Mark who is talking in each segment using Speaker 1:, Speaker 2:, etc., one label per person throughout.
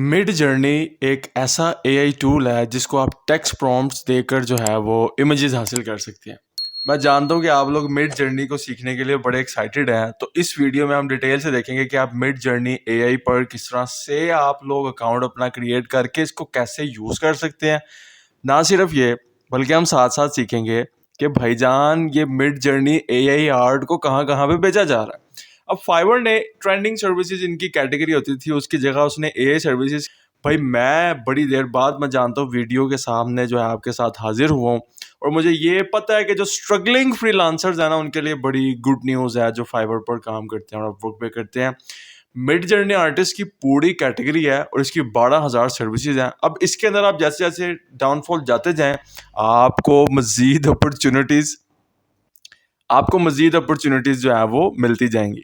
Speaker 1: Mid journey एक ऐसा AI tool है जिसको आप टेक्स्ट प्रॉम्प्ट्स देकर जो है वो इमेजेस हासिल कर सकते हैं। मैं जानता हूँ कि आप लोग मिड जर्नी को सीखने के लिए बड़े एक्साइटेड हैं, तो इस वीडियो में हम डिटेल से देखेंगे कि आप मिड जर्नी एआई पर किस तरह से आप लोग अकाउंट अपना क्रिएट करके इसको कैसे यूज़ कर सकते हैं। ना सिर्फ ये, बल्कि हम साथ साथ सीखेंगे कि भाईजान ये मिड जर्नी एआई आर्ट को कहाँ कहाँ पे बेचा जा रहा है। अब फाइवर ने ट्रेंडिंग सर्विसेज इनकी कैटेगरी होती थी, उसकी जगह उसने एआई सर्विसेज। भाई मैं बड़ी देर बाद मैं जानता हूँ वीडियो के सामने जो है आपके साथ हाजिर हुआ हूँ, और मुझे ये पता है कि जो स्ट्रगलिंग फ्रीलांसर्स है ना, उनके लिए बड़ी गुड न्यूज़ है जो फाइवर पर काम करते हैं और वर्क पे करते हैं। मिड जर्नी आर्टिस्ट की पूरी कैटेगरी है और इसकी 12,000 सर्विसेज हैं। अब इसके अंदर आप जैसे जैसे डाउनफॉल जाते जाएं, आपको मजीद अपॉर्चुनिटीज जो है वो मिलती जाएंगी।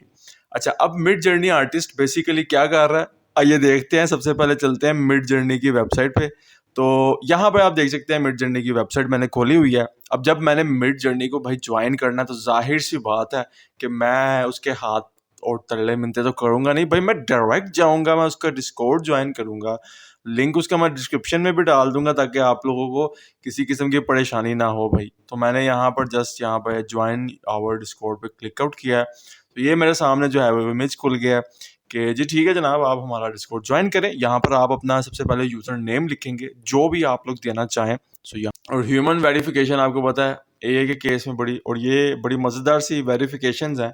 Speaker 1: अच्छा, अब मिड जर्नी आर्टिस्ट बेसिकली क्या कर रहा है, आइए देखते हैं। सबसे पहले चलते हैं मिड जर्नी की वेबसाइट पे। तो यहाँ पे आप देख सकते हैं मिड जर्नी की वेबसाइट मैंने खोली हुई है। अब जब मैंने मिड जर्नी को भाई ज्वाइन करना है, तो जाहिर सी बात है कि मैं उसके हाथ और तरले मिनते तो करूंगा नहीं भाई, मैं डायरेक्ट जाऊंगा, मैं उसका डिस्कॉर्ड ज्वाइन करूंगा। लिंक उसका मैं डिस्क्रिप्शन में भी डाल दूंगा ताकि आप लोगों को किसी किस्म की परेशानी ना हो भाई। तो मैंने यहाँ पर जस्ट यहाँ पर ज्वाइन आवर डिस्कॉर्ड पे क्लिक आउट किया है, तो ये मेरे सामने जो है वो इमेज खुल गया है कि जी ठीक है जनाब, आप हमारा डिस्कॉर्ड ज्वाइन करें। यहाँ पर आप अपना सबसे पहले यूजर नेम लिखेंगे जो भी आप लोग देना चाहें। सो यहाँ और ह्यूमन वेरिफिकेशन आपको पता है एआई के केस में बड़ी, और ये बड़ी मज़ेदार सी वेरिफिकेशंस हैं।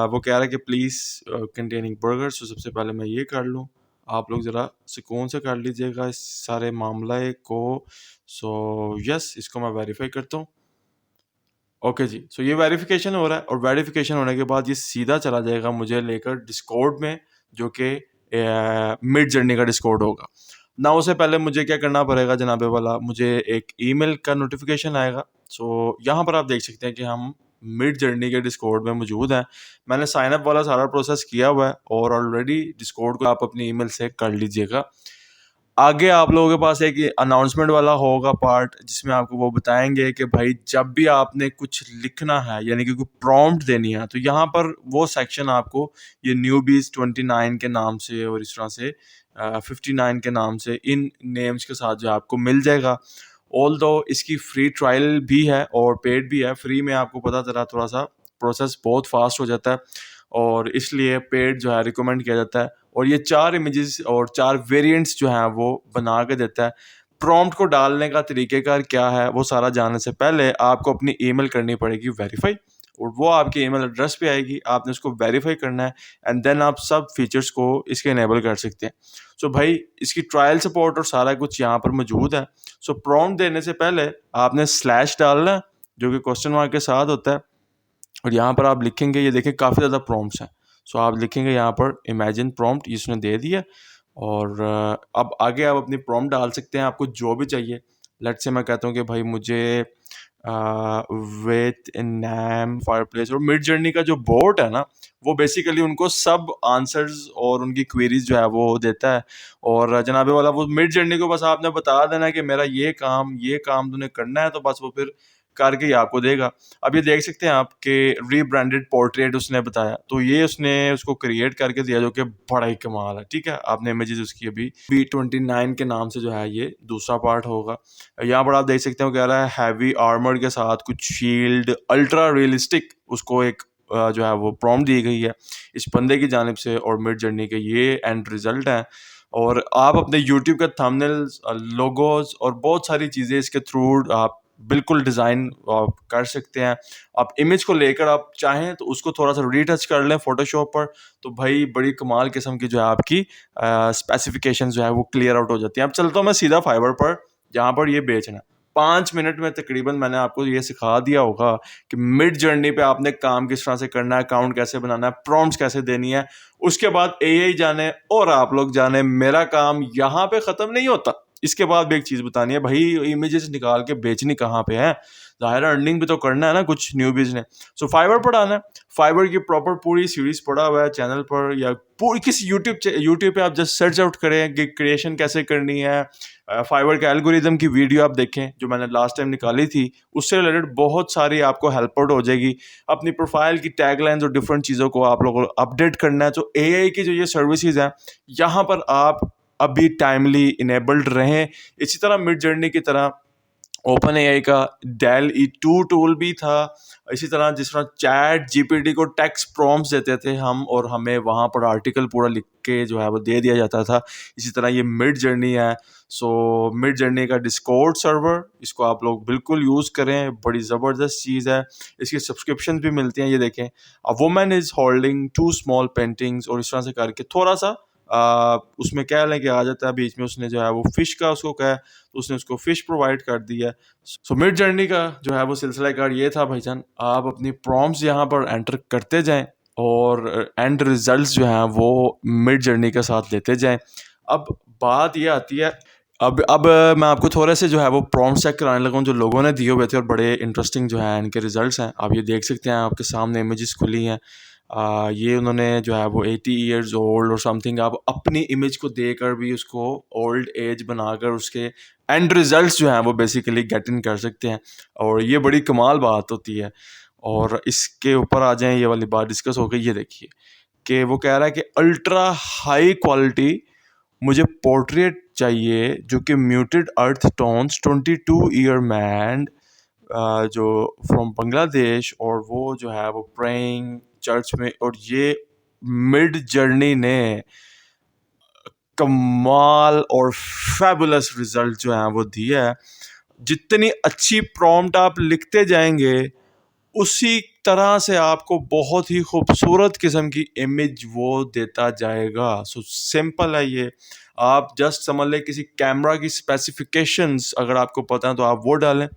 Speaker 1: वो कह रहा है कि प्लीज़ कंटेनिंग बर्गर। सो सबसे पहले मैं ये कर लूँ, आप लोग ज़रा सुकून से कर लीजिएगा इस सारे मामला को। सो यस, इसको मैं वेरीफाई करता हूँ। ओके जी, सो ये वेरिफिकेशन हो रहा है, और वेरिफिकेशन होने के बाद ये सीधा चला जाएगा मुझे लेकर डिस्कॉर्ड में, जो कि मिड जर्नी का डिस्कॉर्ड होगा ना। उससे पहले मुझे क्या करना पड़ेगा जनाबे वाला, मुझे एक ईमेल का नोटिफिकेशन आएगा। सो यहाँ पर आप देख सकते हैं कि हम मिड जर्नी के डिस्कॉर्ड में मौजूद हैं। मैंने साइन अप वाला सारा प्रोसेस किया हुआ है, और ऑलरेडी डिस्कॉर्ड को आप अपनी ईमेल से कर लीजिएगा। आगे आप लोगों के पास एक अनाउंसमेंट वाला होगा पार्ट, जिसमें आपको वो बताएंगे कि भाई जब भी आपने कुछ लिखना है, यानी कि कोई प्रॉम्प्ट देनी है, तो यहाँ पर वो सेक्शन आपको ये न्यूबीज 29 के नाम से और इस तरह से 59 के नाम से इन नेम्स के साथ जो आपको मिल जाएगा। ऑल दो इसकी फ्री ट्रायल भी है और पेड भी है। फ्री में आपको पता चला थोड़ा सा प्रोसेस बहुत फास्ट हो जाता है, और इसलिए पेड जो है रिकमेंड किया जाता है। और ये 4 इमेजेस और 4 वेरिएंट्स जो हैं वो बना के देता है। प्रॉम्प्ट को डालने का तरीक़ेकार क्या है वो सारा जानने से पहले आपको अपनी ईमेल करनी पड़ेगी वेरीफाई, और वो आपके ईमेल एड्रेस पे आएगी। आपने उसको वेरीफाई करना है, एंड देन आप सब फीचर्स को इसके इनेबल कर सकते हैं। सो भाई इसकी ट्रायल सपोर्ट और सारा कुछ यहाँ पर मौजूद है। सो प्रॉम्प्ट देने से पहले आपने स्लैश डालना है, जो कि क्वेश्चन मार्क के साथ होता है, और यहाँ पर आप लिखेंगे, ये देखिए काफ़ी ज़्यादा प्रॉम्प्ट्स हैं। सो आप लिखेंगे यहाँ पर इमेजिन प्रॉम्प्ट, इसने दे दिया। और अब आगे आप अपनी प्रॉम्प्ट डाल सकते हैं, आपको जो भी चाहिए। लेट्स से मैं कहता हूँ कि भाई मुझे विथ नैम फायरप्लेस। और मिड जर्नी का जो बोट है ना, वो बेसिकली उनको सब आंसर्स और उनकी क्वेरीज जो है वो देता है। और जनाबे वाला वो मिड जर्नी को बस आपने बता देना कि मेरा ये काम तूने करना है, तो बस वो फिर करके ही आपको देगा। अब ये देख सकते हैं आप कि रीब्रांडेड पोर्ट्रेट उसने बताया, तो ये उसने उसको क्रिएट करके दिया, जो कि बड़ा ही कमाल है। ठीक है, आपने इमेजेस उसकी अभी B29 के नाम से जो है ये दूसरा पार्ट होगा। यहाँ पर आप देख सकते हो कह रहा है हैवी आर्मर के साथ कुछ शील्ड, अल्ट्रा रियलिस्टिक, उसको एक जो है वो प्रॉम्प्ट दी गई है इस बंदे की जानिब से, और मिड जर्नी के ये एंड रिजल्ट है। और आप अपने यूट्यूब के थंबनेल्स, लोगोज और बहुत सारी चीज़ें इसके थ्रू आप बिल्कुल डिज़ाइन कर सकते हैं। आप इमेज को लेकर आप चाहें तो उसको थोड़ा सा रीटच कर लें फोटोशॉप पर, तो भाई बड़ी कमाल किस्म की जो है आपकी स्पेसिफिकेशन जो है वो क्लियर आउट हो जाती हैं। अब चलता हूँ मैं सीधा फाइवर पर, जहाँ पर ये बेचना है। 5 मिनट में तकरीबन मैंने आपको ये सिखा दिया होगा कि मिड जर्नी पे आपने काम किस तरह से करना है, अकाउंट कैसे बनाना है, प्रॉम्प्ट्स कैसे देनी है। उसके बाद एआई जाने और आप लोग जाने, मेरा काम यहाँ पे ख़त्म नहीं होता। इसके बाद भी एक चीज़ बतानी है भाई, इमेजेस निकाल के बेचनी कहाँ पे है, ज़ाहिर अर्निंग भी तो करना है ना कुछ न्यूबीज ने। सो फाइवर पर आना है। फाइवर की प्रॉपर पूरी सीरीज पड़ा हुआ है चैनल पर, या पूरी किसी यूट्यूब पे आप जस्ट सर्च आउट करें कि क्रिएशन कैसे करनी है। फाइवर के एल्गोरिदम की वीडियो आप देखें जो मैंने लास्ट टाइम निकाली थी, उससे रिलेटेड बहुत सारी आपको हेल्प आउट हो जाएगी। अपनी प्रोफाइल की टैगलाइंस और डिफरेंट चीज़ों को आप लोगों को अपडेट करना है, तो एआई की जो ये सर्विसेज हैं, यहाँ पर आप अभी टाइमली इनेबल्ड रहें। इसी तरह मिड जर्नी की तरह ओपन एआई का डेल E2 टूल भी था। इसी तरह जिस तरह चैट जीपीटी को टेक्स्ट प्रॉम्प्ट्स देते थे हम, और हमें वहाँ पर आर्टिकल पूरा लिख के जो है वो दे दिया जाता था, इसी तरह ये मिड जर्नी है। सो मिड जर्नी का डिस्कॉर्ड सर्वर, इसको आप लोग बिल्कुल यूज़ करें, बड़ी ज़बरदस्त चीज़ है। इसकी सब्सक्रिप्शन भी मिलती हैं, ये देखें, a woman is holding 2 small paintings, और इस तरह से करके थोड़ा सा उसमें कह लें कि आ जाता है बीच में, उसने जो है वो फ़िश का उसको कहा, तो उसने उसको फ़िश प्रोवाइड कर दी है। सो मिड जर्नी का जो है वो सिलसिला कार ये था भाईजान, आप अपनी प्रॉम्प्ट्स यहाँ पर एंटर करते जाएं और एंड रिजल्ट्स जो हैं वो मिड जर्नी के साथ लेते जाएं। अब बात ये आती है, अब मैं आपको थोड़े से जो है वो प्रॉम्प्ट्स चेक कराने लगा हूँ जो लोगों ने दिए हुए थे, और बड़े इंटरेस्टिंग जो है इनके रिजल्ट्स हैं। आप ये देख सकते हैं, आपके सामने इमेजेस खुली हैं। ये उन्होंने जो है वो 80 ईयर्स ओल्ड और समथिंग, आप अपनी इमेज को देकर भी उसको ओल्ड एज बनाकर उसके एंड रिजल्ट्स जो हैं वो बेसिकली गेट इन कर सकते हैं, और ये बड़ी कमाल बात होती है। और इसके ऊपर आ जाएं, ये वाली बात डिस्कस हो गई। ये देखिए कि वो कह रहा है कि अल्ट्रा हाई क्वालिटी मुझे पोर्ट्रेट चाहिए जो कि म्यूटेड अर्थ टोन्स 22 ईयर मैन, जो फ्रॉम बांग्लादेश, और वो जो है वो प्रेइंग चर्च में, और ये मिड जर्नी ने कमाल और फैबुलस रिजल्ट जो हैं वो दिया है। जितनी अच्छी प्रॉम्प्ट आप लिखते जाएंगे, उसी तरह से आपको बहुत ही खूबसूरत किस्म की इमेज वो देता जाएगा। सो सिंपल है ये, आप जस्ट समझ लें किसी कैमरा की स्पेसिफिकेशंस अगर आपको पता है तो आप वो डालें,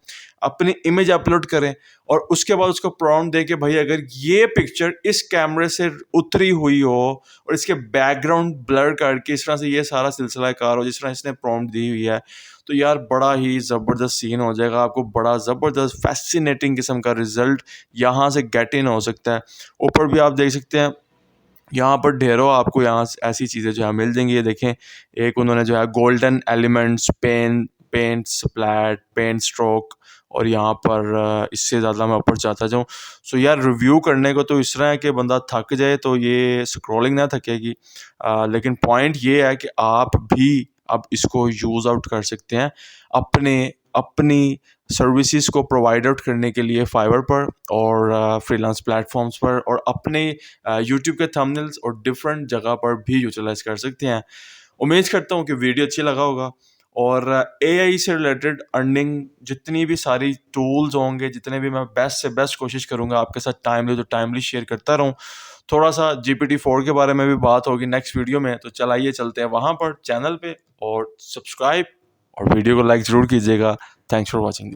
Speaker 1: अपनी इमेज अपलोड करें, और उसके बाद उसको प्रॉम्प्ट दे के भाई अगर ये पिक्चर इस कैमरे से उतरी हुई हो और इसके बैकग्राउंड ब्लर करके इस तरह से ये सारा सिलसिला कार हो जिस तरह इसने प्रॉम्प्ट दी हुई है, तो यार बड़ा ही ज़बरदस्त सीन हो जाएगा। आपको बड़ा ज़बरदस्त फैसिनेटिंग किस्म का रिजल्ट यहाँ से गेट इन हो सकता है। ऊपर भी आप देख सकते हैं, यहाँ पर ढेरों आपको यहाँ ऐसी चीज़ें जो है मिल जाएंगी। ये देखें, एक उन्होंने जो है golden elements, paint splat, paint stroke, और यहाँ पर इससे ज़्यादा मैं ऊपर चाहता जाऊँ। सो यार रिव्यू करने को तो इस तरह है कि बंदा थक जाए तो ये स्क्रॉलिंग ना थकेगी, लेकिन पॉइंट ये है कि आप भी अब इसको यूज़ आउट कर सकते हैं अपनी सर्विसेज को प्रोवाइड आउट करने के लिए फाइवर पर और फ्रीलांस प्लेटफॉर्म्स पर, और अपने यूट्यूब के थंबनेल्स और डिफरेंट जगह पर भी यूटिलाइज कर सकते हैं। उम्मीद करता हूँ कि वीडियो अच्छी लगा होगा, और एआई से रिलेटेड अर्निंग जितनी भी सारी टूल्स होंगे, जितने भी, मैं बेस्ट से बेस्ट कोशिश करूँगा आपके साथ टाइमली तो टाइमली शेयर करता रहूँ। थोड़ा सा GPT-4 के बारे में भी बात होगी नेक्स्ट वीडियो में, तो चलाइए चलते हैं वहाँ पर चैनल पे, और सब्सक्राइब और वीडियो को लाइक ज़रूर कीजिएगा। Thanks for watching.